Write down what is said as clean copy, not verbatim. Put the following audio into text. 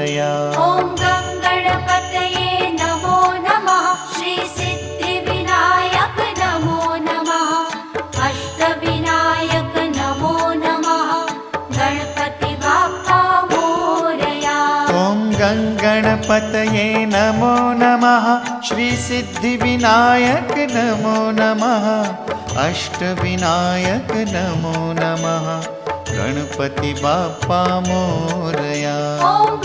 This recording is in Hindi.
मोरया। ॐ गणपतये नमो नमः। श्री सिद्धिविनायक नमो नमः। अष्टविनायक नमो नमः। गणपति बाप्पा मोरया। ॐ गणपतये नमो नमः। श्री सिद्धिविनायक नमो नमः। अष्टविनायक नमो नमः। गणपति बाप्पा मोरया। ॐ